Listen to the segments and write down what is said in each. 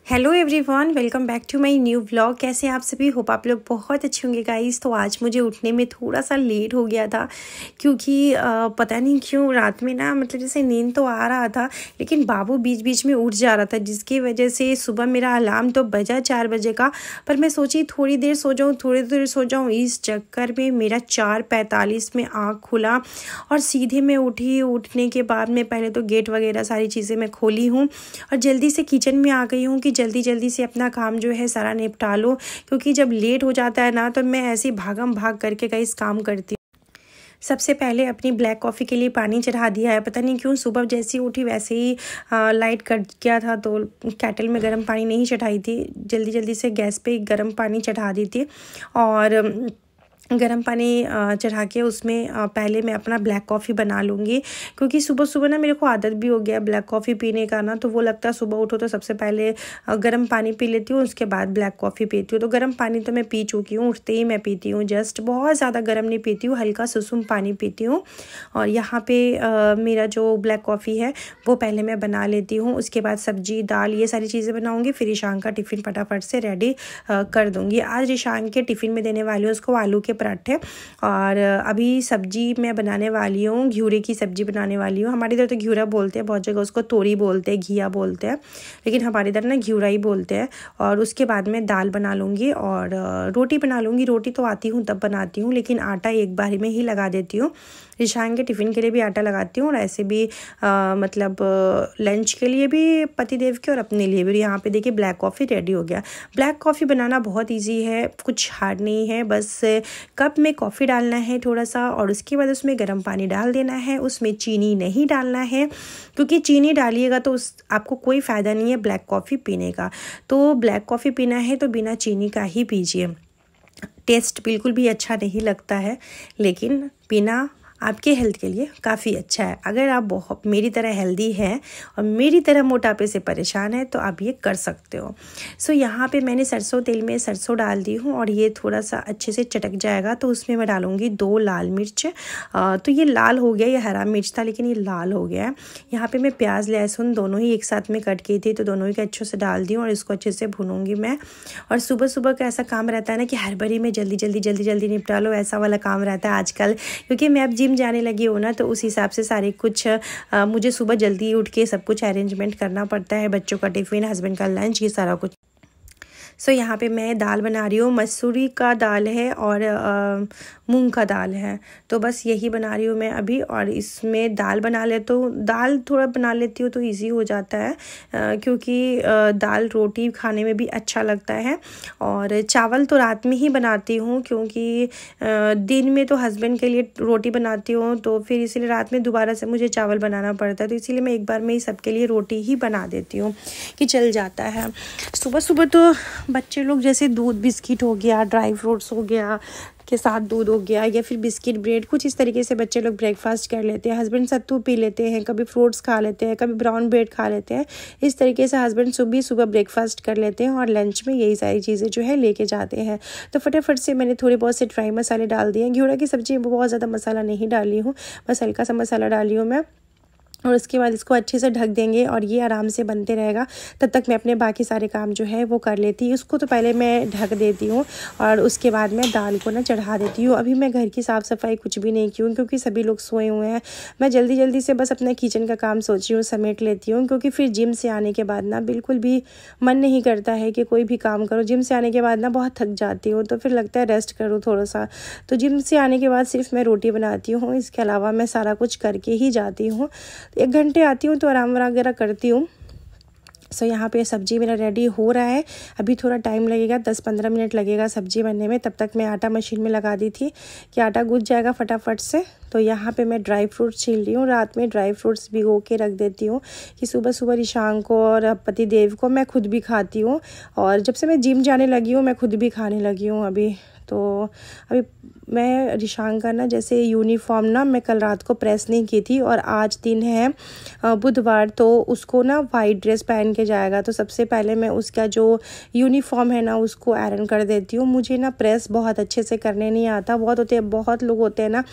Hello everyone, welcome back to my new vlog. कैसे आप सभी? होप आप लोग बहुत अच्छे होंगे गाइस। तो आज मुझे उठने में थोड़ा सा लेट हो गया था क्योंकि पता नहीं क्यों रात में ना जैसे नींद तो आ रहा था लेकिन बाबू बीच बीच में उठ जा रहा था, जिसकी वजह से सुबह मेरा अलार्म तो बजा 4 बजे का, पर मैं सोची थोड़ी देर सो जाऊँ। इस चक्कर में मेरा 4:45 में आँख खुला और सीधे मैं उठी। उठने के बाद मैं पहले तो गेट वगैरह सारी चीज़ें मैं खोली हूँ और जल्दी से किचन में आ गई हूँ कि जल्दी से अपना काम जो है सारा निपटा लो, क्योंकि जब लेट हो जाता है ना तो मैं ऐसे भागम भाग करके कई काम करती हूँ। सबसे पहले अपनी ब्लैक कॉफ़ी के लिए पानी चढ़ा दिया है। पता नहीं क्यों सुबह जैसी उठी वैसे ही लाइट कट गया था, तो केटल में गर्म पानी नहीं चढ़ाई थी, जल्दी से गैस पे गर्म पानी चढ़ा दी थी और गर्म पानी चढ़ा के उसमें पहले मैं अपना ब्लैक कॉफ़ी बना लूँगी, क्योंकि सुबह ना मेरे को आदत भी हो गया ब्लैक कॉफ़ी पीने का ना। तो वो लगता है सुबह उठो तो सबसे पहले गर्म पानी पी लेती हूँ, उसके बाद ब्लैक कॉफ़ी पीती हूँ। तो गर्म पानी तो मैं पी चुकी हूँ, उठते ही मैं पीती हूँ, जस्ट बहुत ज़्यादा गर्म नहीं पीती हूँ, हल्का सुसुम पानी पीती हूँ। और यहाँ पे मेरा जो ब्लैक कॉफ़ी है वो पहले मैं बना लेती हूँ, उसके बाद सब्जी दाल ये सारी चीज़ें बनाऊँगी, फिर ईशान का टिफ़िन फटाफट से रेडी कर दूँगी। आज ईशान के टिफ़िन में देने वाली हूँ उसको आलू के पराठे। और अभी सब्जी मैं बनाने वाली हूँ, घियूरे की सब्जी बनाने वाली हूँ। हमारे इधर तो घियूरा बोलते हैं, बहुत जगह उसको तोरी बोलते हैं, घिया बोलते हैं, लेकिन हमारे इधर ना घियूरा ही बोलते हैं। और उसके बाद मैं दाल बना लूँगी और रोटी बना लूँगी। रोटी तो आती हूँ तब बनाती हूँ, लेकिन आटा एक बार में ही लगा देती हूँ। ईशान के टिफ़िन के लिए भी आटा लगाती हूँ और ऐसे भी लंच के लिए भी पतिदेव के और अपने लिए भी। यहाँ पे देखिए ब्लैक कॉफ़ी रेडी हो गया। ब्लैक कॉफ़ी बनाना बहुत ईजी है, कुछ हार्ड नहीं है। बस कप में कॉफ़ी डालना है थोड़ा सा और उसके बाद उसमें गर्म पानी डाल देना है। उसमें चीनी नहीं डालना है, क्योंकि चीनी डालिएगा तो आपको कोई फ़ायदा नहीं है ब्लैक कॉफ़ी पीने का। तो ब्लैक कॉफ़ी पीना है तो बिना चीनी का ही पीजिए। टेस्ट बिल्कुल भी अच्छा नहीं लगता है, लेकिन पीना आपके हेल्थ के लिए काफ़ी अच्छा है। अगर आप बहुत मेरी तरह हेल्दी हैं और मेरी तरह मोटापे से परेशान है तो आप ये कर सकते हो। सो यहाँ पे मैंने सरसों तेल में सरसों डाल दी हूँ और ये थोड़ा सा अच्छे से चटक जाएगा तो उसमें मैं डालूँगी 2 लाल मिर्च। तो ये लाल हो गया, ये हरा मिर्च था लेकिन ये लाल हो गया है। यहाँ पे मैं प्याज लहसुन दोनों ही एक साथ में कट की थी, तो दोनों ही अच्छे से डाल दी हूँ और इसको अच्छे से भूनूंगी मैं। और सुबह का ऐसा काम रहता है ना कि हड़बड़ी में जल्दी निपटा लो, ऐसा वाला काम रहता है आजकल। क्योंकि मैं अब जिम जाने लगी हूँ ना, तो उस हिसाब से सारे कुछ मुझे सुबह जल्दी उठ के सब कुछ अरेंजमेंट करना पड़ता है, बच्चों का टिफ़िन, हस्बैंड का लंच, ये सारा कुछ। सो यहाँ पे मैं दाल बना रही हूँ, मसूरी का दाल है और मूंग का दाल है। तो बस यही बना रही हूँ मैं अभी। और इसमें दाल बना लेती हूँ, दाल थोड़ा बना लेती हूँ तो इजी हो जाता है, क्योंकि दाल रोटी खाने में भी अच्छा लगता है। और चावल तो रात में ही बनाती हूँ, क्योंकि दिन में तो हस्बैंड के लिए रोटी बनाती हूँ, तो फिर इसीलिए रात में दोबारा से मुझे चावल बनाना पड़ता है। तो इसीलिए मैं एक बार में ही सबके लिए रोटी ही बना देती हूँ कि चल जाता है। सुबह तो बच्चे लोग जैसे दूध बिस्किट हो गया, ड्राई फ्रूट्स हो गया के साथ दूध हो गया, या फिर बिस्किट ब्रेड, कुछ इस तरीके से बच्चे लोग ब्रेकफास्ट कर लेते हैं। हस्बैंड सत्तू पी लेते हैं, कभी फ्रूट्स खा लेते हैं, कभी ब्राउन ब्रेड खा लेते हैं। इस तरीके से हस्बैंड सुबह ब्रेकफास्ट कर लेते हैं और लंच में यही सारी चीज़ें जो है लेके जाते हैं। तो फटाफट से मैंने थोड़े बहुत से ड्राई मसाले डाल दिए हैं। घियूरा की सब्ज़ी में बहुत ज़्यादा मसाला नहीं डाली हूँ, बस हल्का सा मसाला डाली हूँ मैं। और उसके बाद इसको अच्छे से ढक देंगे और ये आराम से बनते रहेगा। तब तक मैं अपने बाकी सारे काम जो है वो कर लेती हूँ। इसको तो पहले मैं ढक देती हूँ और उसके बाद मैं दाल को ना चढ़ा देती हूँ। अभी मैं घर की साफ़ सफाई कुछ भी नहीं की हूँ, क्योंकि सभी लोग सोए हुए हैं। मैं जल्दी से बस अपना किचन का काम सोची हूँ, समेट लेती हूँ, क्योंकि फिर जिम से आने के बाद ना बिल्कुल भी मन नहीं करता है कि कोई भी काम करो। जिम से आने के बाद ना बहुत थक जाती हूँ, तो फिर लगता है रेस्ट करूँ थोड़ा सा। तो जिम से आने के बाद सिर्फ मैं रोटी बनाती हूँ, इसके अलावा मैं सारा कुछ करके ही जाती हूँ। 1 घंटे आती हूँ तो आराम वगैरह करती हूँ। सो यहाँ पे सब्जी मेरा रेडी हो रहा है। अभी थोड़ा टाइम लगेगा, 10-15 मिनट लगेगा सब्जी बनने में। तब तक मैं आटा मशीन में लगा दी थी कि आटा गूंथ जाएगा फटाफट से। तो यहाँ पे मैं ड्राई फ्रूट्स छील रही हूँ। रात में ड्राई फ्रूट्स भिगो के रख देती हूँ कि सुबह ईशान को और पतिदेव को, मैं खुद भी खाती हूँ। और जब से मैं जिम जाने लगी हूँ मैं खुद भी खाने लगी हूँ अभी। तो अभी मैं रिशांग का ना जैसे यूनिफॉर्म ना मैं कल रात को प्रेस नहीं की थी और आज दिन है बुधवार, तो उसको ना वाइट ड्रेस पहन के जाएगा। तो सबसे पहले मैं उसका जो यूनिफॉर्म है ना उसको आयरन कर देती हूँ। मुझे ना प्रेस बहुत अच्छे से करने नहीं आता। बहुत लोग होते हैं ना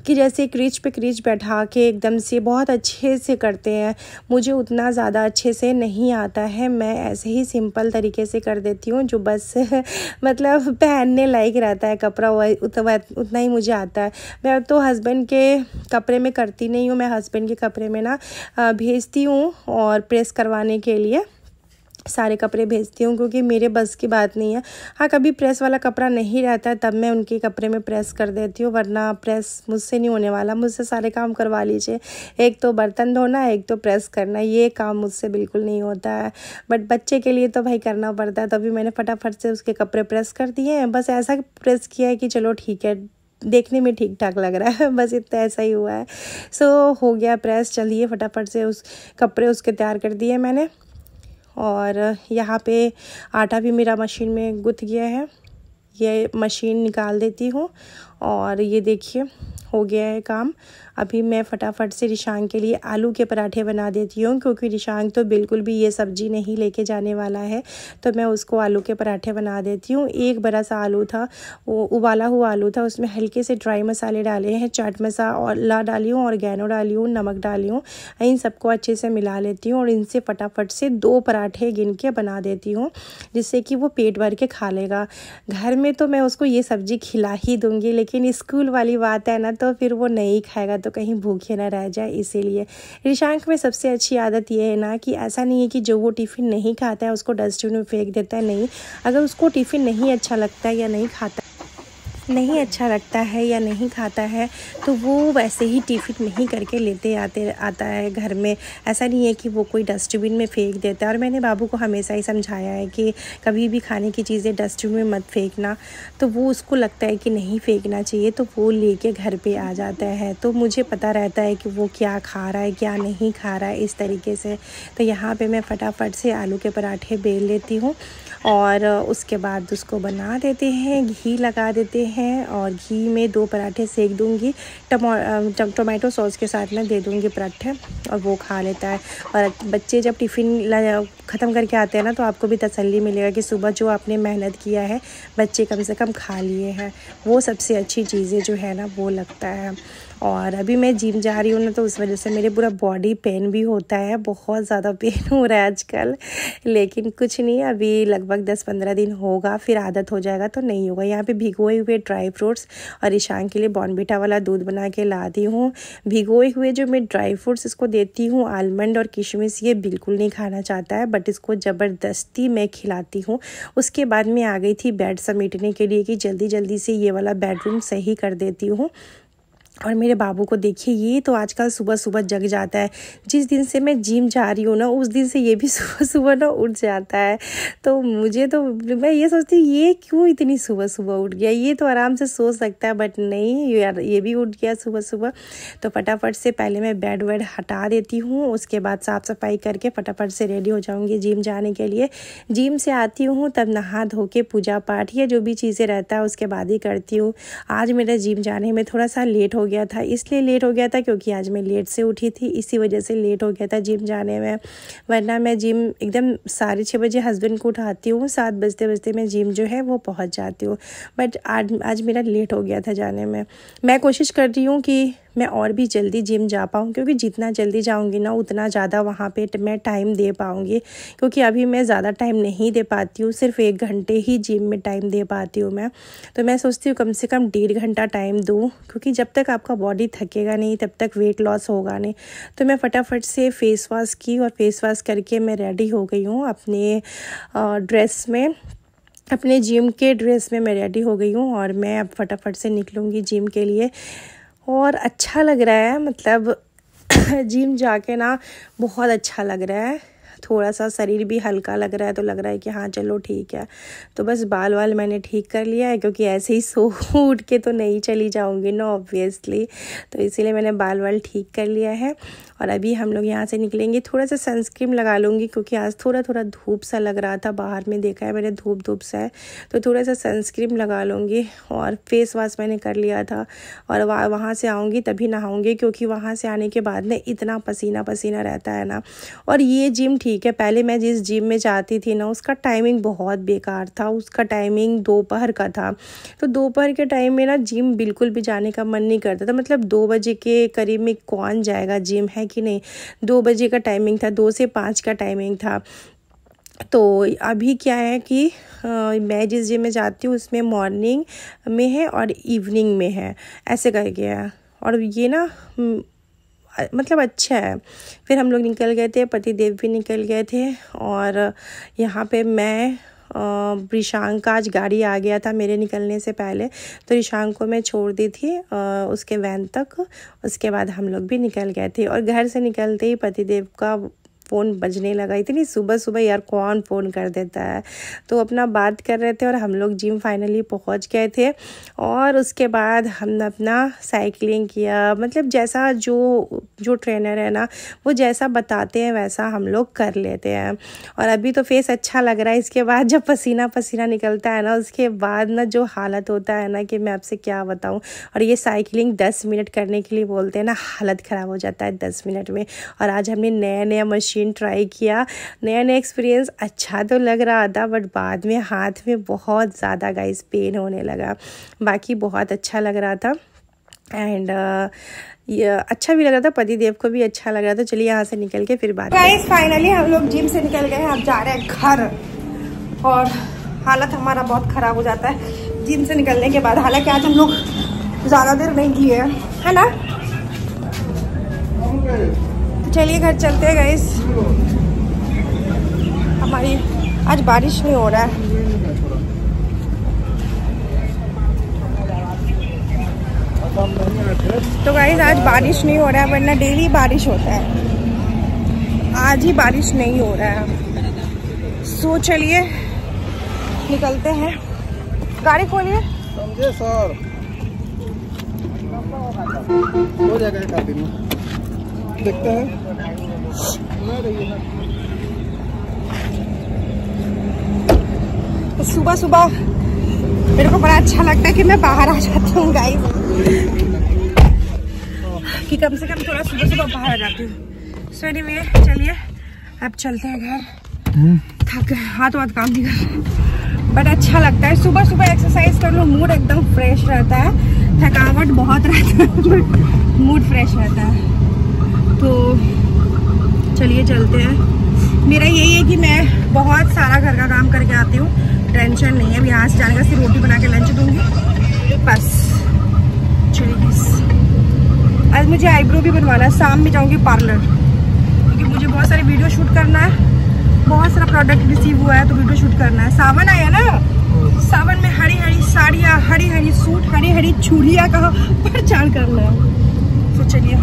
कि जैसे क्रीच पे क्रीच बैठा के एकदम से बहुत अच्छे से करते हैं, मुझे उतना ज़्यादा अच्छे से नहीं आता है। मैं ऐसे ही सिंपल तरीके से कर देती हूँ, जो बस मतलब पहनने लायक रहता है कपड़ा, उतना ही मुझे आता है। मैं तो हस्बैंड के कपड़े में करती नहीं हूँ, मैं हस्बैंड के कपड़े में ना भेजती हूँ और प्रेस करवाने के लिए सारे कपड़े भेजती हूँ, क्योंकि मेरे बस की बात नहीं है। हाँ, कभी प्रेस वाला कपड़ा नहीं रहता है तब मैं उनके कपड़े में प्रेस कर देती हूँ, वरना प्रेस मुझसे नहीं होने वाला। मुझसे सारे काम करवा लीजिए, एक तो बर्तन धोना, एक तो प्रेस करना, ये काम मुझसे बिल्कुल नहीं होता है। बट बच्चे के लिए तो भाई करना पड़ता है, तभी मैंने फटाफट से उसके कपड़े प्रेस कर दिए हैं। बस ऐसा प्रेस किया है कि चलो ठीक है, देखने में ठीक ठाक लग रहा है, बस इतना ऐसा ही हुआ है। सो हो गया प्रेस। चलिए फटाफट से उस कपड़े उसके तैयार कर दिए मैंने। और यहाँ पे आटा भी मेरा मशीन में गुथ गया है, ये मशीन निकाल देती हूँ। और ये देखिए हो गया है काम। अभी मैं फटाफट से रिशांग के लिए आलू के पराठे बना देती हूँ, क्योंकि रिशांग तो बिल्कुल भी ये सब्ज़ी नहीं लेके जाने वाला है, तो मैं उसको आलू के पराठे बना देती हूँ। एक बड़ा सा आलू था, वो उबाला हुआ आलू था, उसमें हल्के से ड्राई मसाले डाले हैं, चाट मसाला डाली हूँ, ऑर्गेनो डाली हूँ, नमक डाली हूँ। इन सबको अच्छे से मिला लेती हूँ और इनसे फटाफट से 2 पराठे गिन के बना देती हूँ, जिससे कि वो पेट भर के खा लेगा। घर में तो मैं उसको ये सब्ज़ी खिला ही दूँगी, लेकिन स्कूल वाली बात है ना, तो फिर वो नहीं खाएगा तो कहीं भूखे ना रह जाए। इसीलिए रिशांग में सबसे अच्छी आदत ये है ना कि ऐसा नहीं है कि जो वो टिफ़िन नहीं खाता है उसको डस्टबिन में फेंक देता है, नहीं। अगर उसको टिफ़िन नहीं अच्छा लगता है या नहीं खाता है तो वो वैसे ही टिफ़िन नहीं करके लेते आता है घर में। ऐसा नहीं है कि वो कोई डस्टबिन में फेंक देता है। और मैंने बाबू को हमेशा ही समझाया है कि कभी भी खाने की चीज़ें डस्टबिन में मत फेंकना, तो वो उसको लगता है कि नहीं फेंकना चाहिए, तो वो लेके घर पे आ जाता है। तो मुझे पता रहता है कि वो क्या खा रहा है क्या नहीं खा रहा है, इस तरीके से। तो यहाँ पर मैं फटाफट से आलू के पराठे बेल लेती हूँ और उसके बाद उसको बना देते हैं, घी लगा देते हैं और घी में 2 पराठे सेक दूँगी। टोमेटो सॉस के साथ में दे दूँगी पराठे और वो खा लेता है। और बच्चे जब टिफ़िन ख़त्म करके आते हैं ना, तो आपको भी तसल्ली मिलेगा कि सुबह जो आपने मेहनत किया है बच्चे कम से कम खा लिए हैं। वो सबसे अच्छी चीज़ें जो है ना वो लगता है। और अभी मैं जिम जा रही हूँ ना, तो उस वजह से मेरे पूरा बॉडी पेन भी होता है, बहुत ज़्यादा पेन हो रहा है आजकल। लेकिन कुछ नहीं, अभी लगभग 10-15 दिन होगा, फिर आदत हो जाएगा तो नहीं होगा। यहाँ पे भिगोए हुए ड्राई फ्रूट्स और ईशान के लिए बॉर्नविटा वाला दूध बना के ला दी हूँ। भिगोए हुए जो मैं ड्राई फ्रूट्स इसको देती हूँ, आलमंड और किशमिश, ये बिल्कुल नहीं खाना चाहता है, बट इसको ज़बरदस्ती मैं खिलाती हूँ। उसके बाद मैं आ गई थी बेड समेटने के लिए कि जल्दी जल्दी से ये वाला बेडरूम सही कर देती हूँ। और मेरे बाबू को देखिए, ये तो आजकल सुबह सुबह जग जाता है। जिस दिन से मैं जिम जा रही हूँ ना, उस दिन से ये भी सुबह सुबह ना उठ जाता है। तो मैं ये सोचती हूँ ये क्यों इतनी सुबह सुबह उठ गया, ये तो आराम से सो सकता है, बट नहीं यार, ये भी उठ गया सुबह सुबह। तो फटाफट से पहले मैं बेड वेड हटा देती हूँ, उसके बाद साफ़ सफाई करके फटाफट से रेडी हो जाऊँगी जिम जाने के लिए। जिम से आती हूँ तब नहा धो के पूजा पाठ या जो भी चीज़ें रहता है उसके बाद ही करती हूँ। आज मेरा जिम जाने में थोड़ा सा लेट हो गया था, इसलिए लेट हो गया था क्योंकि आज मैं लेट से उठी थी, इसी वजह से लेट हो गया था जिम जाने में। वरना मैं जिम एकदम 6:30 बजे हस्बैंड को उठाती हूँ, 7 बजते मैं जिम जो है वो पहुँच जाती हूँ। बट आज मेरा लेट हो गया था जाने में। मैं कोशिश कर रही हूँ कि मैं और भी जल्दी जिम जा पाऊँ, क्योंकि जितना जल्दी जाऊँगी ना उतना ज़्यादा वहाँ पे मैं टाइम दे पाऊँगी। क्योंकि अभी मैं ज़्यादा टाइम नहीं दे पाती हूँ, सिर्फ 1 घंटे ही जिम में टाइम दे पाती हूँ मैं। तो मैं सोचती हूँ कम से कम 1.5 घंटा टाइम दूँ, क्योंकि जब तक आपका बॉडी थकेगा नहीं तब तक वेट लॉस होगा नहीं। तो मैं फटाफट से फेस वॉश की और फेस वॉश करके मैं रेडी हो गई हूँ अपने ड्रेस में, अपने जिम के ड्रेस में मैं रेडी हो गई हूँ। और मैं अब फटाफट से निकलूँगी जिम के लिए। और अच्छा लग रहा है, मतलब जिम जाके ना बहुत अच्छा लग रहा है। थोड़ा सा शरीर भी हल्का लग रहा है, तो लग रहा है कि हाँ चलो ठीक है। तो बस बाल वाल मैंने ठीक कर लिया है, क्योंकि ऐसे ही सो उठ के तो नहीं चली जाऊँगी ना ऑब्वियसली, तो इसीलिए मैंने बाल वाल ठीक कर लिया है। और अभी हम लोग यहाँ से निकलेंगे। थोड़ा सा सनस्क्रीन लगा लूँगी, क्योंकि आज थोड़ा थोड़ा धूप सा लग रहा था, बाहर में देखा है मैंने धूप सा है, तो थोड़ा सा सनस्क्रीन लगा लूँगी। और फेस वॉश मैंने कर लिया था, और वहाँ से आऊँगी तभी नहाऊँगी, क्योंकि वहाँ से आने के बाद में इतना पसीना पसीना रहता है ना। और ये जिम ठीक है, पहले मैं जिस जिम में जाती थी ना उसका टाइमिंग बहुत बेकार था, उसका टाइमिंग दोपहर का था। तो दोपहर के टाइम में ना जिम बिल्कुल भी जाने का मन नहीं करता था, मतलब 2 बजे के करीब में कौन जाएगा जिम, है कि नहीं। 2 बजे का टाइमिंग था, 2 से 5 का टाइमिंग था। तो अभी क्या है कि मैं जिस जिम में जाती हूँ उसमें मॉर्निंग में है और इवनिंग में है, ऐसे करके है। और ये ना मतलब अच्छा है। फिर हम लोग निकल गए थे, पति देव भी निकल गए थे, और यहाँ पे मैं रिशांक का आज गाड़ी आ गया था मेरे निकलने से पहले, तो रिशांक को मैं छोड़ दी थी उसके वैन तक। उसके बाद हम लोग भी निकल गए थे, और घर से निकलते ही पतिदेव का फ़ोन बजने लगा। इतनी सुबह सुबह यार कौन फ़ोन कर देता है। तो अपना बात कर रहे थे, और हम लोग जिम फाइनली पहुंच गए थे। और उसके बाद हमने अपना साइकिलिंग किया, मतलब जैसा जो ट्रेनर है ना वो जैसा बताते हैं वैसा हम लोग कर लेते हैं। और अभी तो फेस अच्छा लग रहा है, इसके बाद जब पसीना पसीना निकलता है ना उसके बाद ना जो हालत होता है ना कि मैं आपसे क्या बताऊँ। और ये साइकिलिंग 10 मिनट करने के लिए बोलते हैं ना, हालत ख़राब हो जाता है 10 मिनट में। और आज हमने नया मशीन ट्राई किया, नया एक्सपीरियंस अच्छा तो लग रहा था, बट बाद में हाथ में बहुत ज़्यादा गाइस पेन होने लगा। बाकी बहुत अच्छा लग रहा था, एंड ये अच्छा भी लग रहा था, पति देव को भी अच्छा लग रहा था। चलिए यहाँ से निकल के फिर बात गाइस फाइनली हम लोग जिम से निकल गए, अब जा रहे हैं घर। और हालत हमारा बहुत ख़राब हो जाता है जिम से निकलने के बाद। हालांकि आज हम लोग ज़्यादा देर नहीं किए है ना। चलिए घर चलते हैं गाइस। हमारी आज बारिश नहीं हो रहा है, तो गाइस आज बारिश नहीं हो रहा है, वरना डेली बारिश होता है। आज ही बारिश नहीं हो रहा है। सो चलिए निकलते हैं, गाड़ी खोलिए। समझे सर, हो जाएगा काफी में, देखते हैं। तो सुबह सुबह मेरे को बड़ा अच्छा लगता है कि मैं बाहर आ जाती हूँ गाइस, कि कम से कम थोड़ा सुबह सुबह बाहर आ जाती हूँ। सो एनीवे चलिए अब चलते हैं घर। थक हाथ काम नहीं कर, बट अच्छा लगता है सुबह सुबह एक्सरसाइज कर लो, मूड एकदम फ्रेश रहता है। थकावट बहुत रहता है बट मूड फ्रेश रहता है। तो चलिए चलते हैं। मेरा यही है कि मैं बहुत सारा घर का काम करके आती हूँ, टेंशन नहीं है। अब यहाँ से जाने का सिर्फ रोटी बना के लंच दूँगी बस। चलिए आज मुझे आईब्रो भी बनवाना है, शाम में जाऊँगी पार्लर, क्योंकि मुझे बहुत सारे वीडियो शूट करना है। बहुत सारा प्रोडक्ट रिसीव हुआ है तो वीडियो शूट करना है। सावन आया ना, सावन में हरी हरी साड़ियाँ, हरी हरी सूट, हरी हरी चूड़ियाँ का प्रचार करना है। तो चलिए